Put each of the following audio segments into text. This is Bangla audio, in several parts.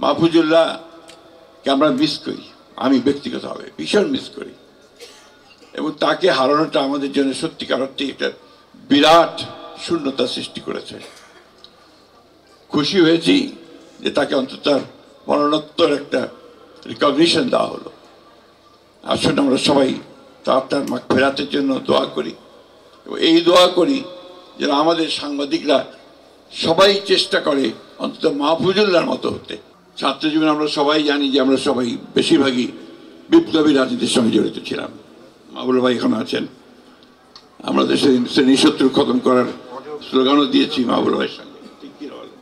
মাহফুজুল্লাহকে আমরা মিস করি, আমি ব্যক্তিগতভাবে ভীষণ মিস করি, এবং তাকে হারানোটা আমাদের জন্য সত্যিকার অর্থে একটা বিরাট শূন্যতা সৃষ্টি করেছে। খুশি হয়েছি যে তাকে অন্তত মরণোত্তর একটা রিকগনিশন দেওয়া হলো। আসলে আমরা সবাই তার মাগফিরাতের জন্য দোয়া করি, এবং এই দোয়া করি যেন আমাদের সাংবাদিকরা সবাই চেষ্টা করে অন্তত মাহফুজুল্লাহর মতো হতে। ছাত্র জীবনে আমরা সবাই জানি যে আমরা সবাই বেশিরভাগই বিপ্লবী রাজনীতির সঙ্গে জড়িত ছিলাম। মাহবুব ভাই এখন আছেন, আমরা দেশের শ্রেণী শত্রু খতম করার স্লোগানও দিয়েছি মাহবুব ভাইয়ের সঙ্গে। ঠিক কি বলেন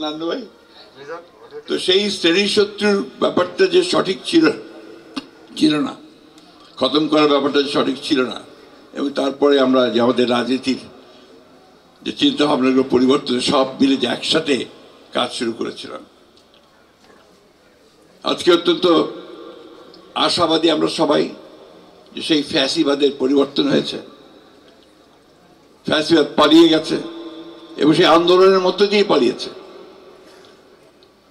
নান্নু ভাই? তো সেই শ্রেণী শত্রুর ব্যাপারটা যে সঠিক ছিল না, খতম করার ব্যাপারটা যে সঠিক ছিল না, এবং তারপরে আমরা যে আমাদের রাজনীতির যে চিন্তা ভাবনাগুলো পরিবর্তনে সব মিলে যে একসাথে কাজ শুরু করেছিলাম। আজকে অত্যন্ত আশাবাদী আমরা সবাই যে সেই ফ্যাসিবাদের পরিবর্তন হয়েছে, ফ্যাসিবাদ পালিয়ে গেছে এবং সেই আন্দোলনের মধ্য দিয়ে পালিয়েছে।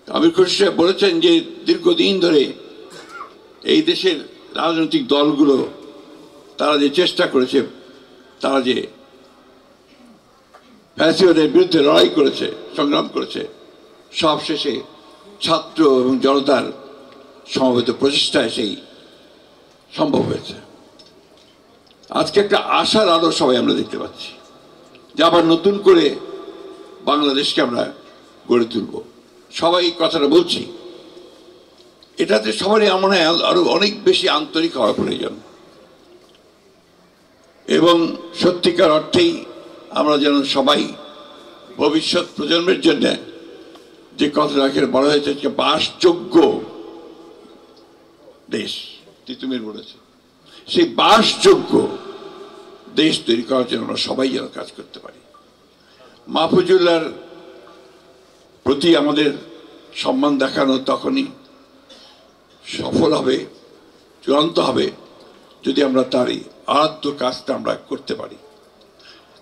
আমির খুরশিদ সাহেব বলেছেন যে দীর্ঘদিন ধরে এই দেশের রাজনৈতিক দলগুলো তারা যে চেষ্টা করেছে, তারা যে ফ্যাসিবাদের বিরুদ্ধে লড়াই করেছে, সংগ্রাম করেছে, সব শেষে ছাত্র এবং জনতার সমবেত প্রচেষ্টায় সেই সম্ভব হয়েছে। আজকে একটা আশার আলো সবাই আমরা দেখতে পাচ্ছি যে আবার নতুন করে বাংলাদেশকে আমরা গড়ে তুলব। সবাই এই কথাটা বলছি, এটাতে সবারই আমার আরো অনেক বেশি আন্তরিক হওয়া প্রয়োজন, এবং সত্যিকার অর্থেই আমরা যেন সবাই ভবিষ্যৎ প্রজন্মের জন্য যে কথাটা বলা হয়েছে বাসযোগ্য দেশ, তিতুমির বলেছে, সেই বাসযোগ্য দেশ তৈরি করার জন্য আমরা সবাই যেন কাজ করতে পারি। মাহফুজুল্লাহর প্রতি আমাদের সম্মান দেখানো তখনই সফল হবে, চূড়ান্ত হবে, যদি আমরা তার এই আরাধ্য কাজটা আমরা করতে পারি।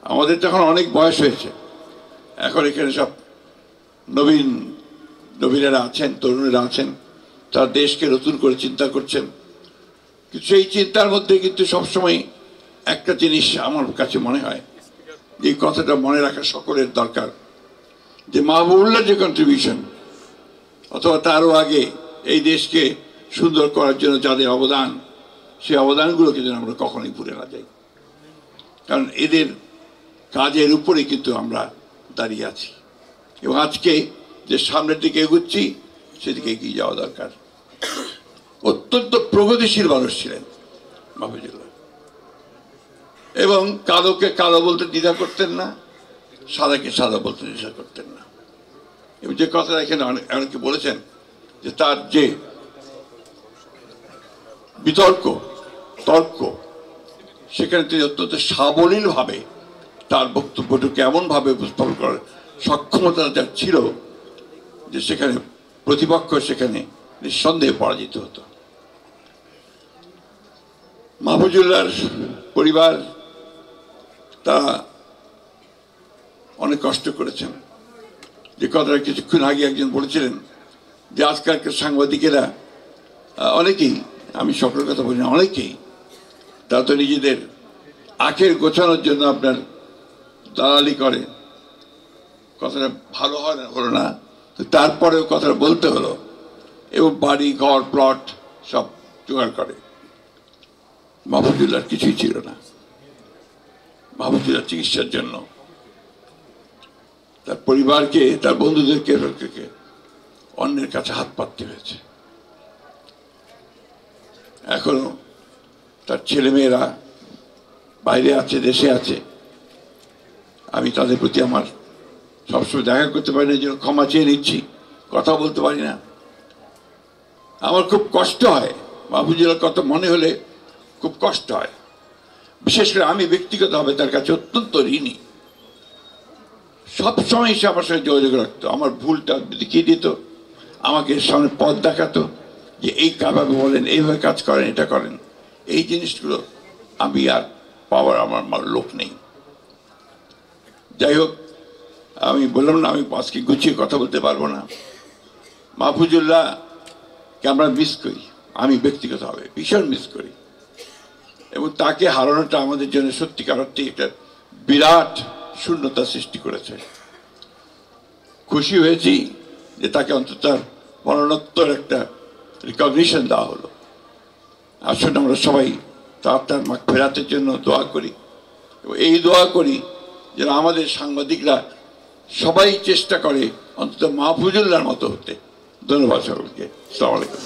আমাদের তো এখন অনেক বয়স হয়েছে, এখন এখানে সব নবীনেরা আছেন, তরুণেরা আছেন, তারা দেশকে নতুন করে চিন্তা করছেন। কিন্তু সেই চিন্তার মধ্যে কিন্তু সবসময় একটা জিনিস আমার কাছে মনে হয়, যে কথাটা মনে রাখা সকলের দরকার, যে মাহবুবুল্লাহর যে কন্ট্রিবিউশন অথবা তারও আগে এই দেশকে সুন্দর করার জন্য যাদের অবদান, সেই অবদানগুলোকে যেন আমরা কখনোই ভুলে না যাই, কারণ এদের কাজের উপরে কিন্তু আমরা দাঁড়িয়ে আছি, এবং আজকে যে সামনের দিকে এগুচ্ছি সেদিকে এগিয়ে যাওয়া দরকার। অত্যন্ত প্রগতিশীল মানুষ ছিলেন মাহফুজুল্লাহ, এবং কালোকে কালো বলতে দ্বিধা করতেন না, সাদাকে সাদা বলতে দ্বিধা করতেন না। এবং যে কথাটা এখানে অনেকে বলেছেন যে তার যে তর্ক, সেখানে তিনি অত্যন্ত সাবলীলভাবে তার বক্তব্যটাকে এমনভাবে উপস্থাপন করার সক্ষমতা যার ছিল যে সেখানে প্রতিপক্ষ সেখানে নিঃসন্দেহে পরাজিত হতো। মাহফুজুল্লাহর পরিবার তারা অনেক কষ্ট করেছেন। যে কথাটা কিছুক্ষণ আগে একজন বলেছিলেন যে আজকালকার সাংবাদিকেরা অনেকেই, আমি সকলের কথা বলি না, অনেকেই তারা তো নিজেদের আখের গোছানোর জন্য আপনার দালালি করে। কথাটা ভালো হয় না, হলো না, তারপরেও কথাটা বলতে হলো, এবং বাড়ি ঘর প্লট সব জোগাড় করে। মাহফুজুল্লাহর কিছুই ছিল না। মাহফুজুল্লাহ চিকিৎসার জন্য তার পরিবারকে, তার বন্ধুদেরকে অন্যের কাছে হাত পাততে হয়েছে। এখনো তার ছেলেমেয়েরা বাইরে আছে, দেশে আছে। আমি তাদের প্রতি আমার সবসময় দেখা করতে পারি না, যেন ক্ষমা চেয়ে নিচ্ছি, কথা বলতে পারি না। আমার খুব কষ্ট হয়, মাহফুজুল্লাহর কথা মনে হলে খুব কষ্ট হয়। বিশেষ করে আমি ব্যক্তিগতভাবে তার কাছে অত্যন্ত ঋণী। সবসময় সে আমার সঙ্গে যোগাযোগ রাখতো, আমার ভুলটা দেখিয়ে দিত, আমাকে সামনে পথ দেখাতো যে এই কাভাবে বলেন, এইভাবে কাজ করেন, এটা করেন। এই জিনিসগুলো আমি আর পাওয়ার আমার লোক নেই। যাই হোক, আমি বললাম না, আমি আজকে গুছিয়ে কথা বলতে পারবো না। মাহফুজুল্লাহকে আমরা মিস করি, আমি ব্যক্তিগতভাবে ভীষণ মিস করি, এবং তাকে হারানোটা আমাদের জন্য সত্যিকার অর্থে একটা বিরাট শূন্যতা সৃষ্টি করেছে। খুশি হয়েছি যে তাকে অন্তত তার মরণোত্তর একটা রিকগনিশন দেওয়া হলো। আসুন আমরা সবাই তার মাগফিরাতের জন্য দোয়া করি, এবং এই দোয়া করি যেন আমাদের সাংবাদিকরা সবাই চেষ্টা করে অন্তত মাহফুজুল্লাহর মতো হতে। ধন্যবাদ সকলকে। আসসালামু আলাইকুম।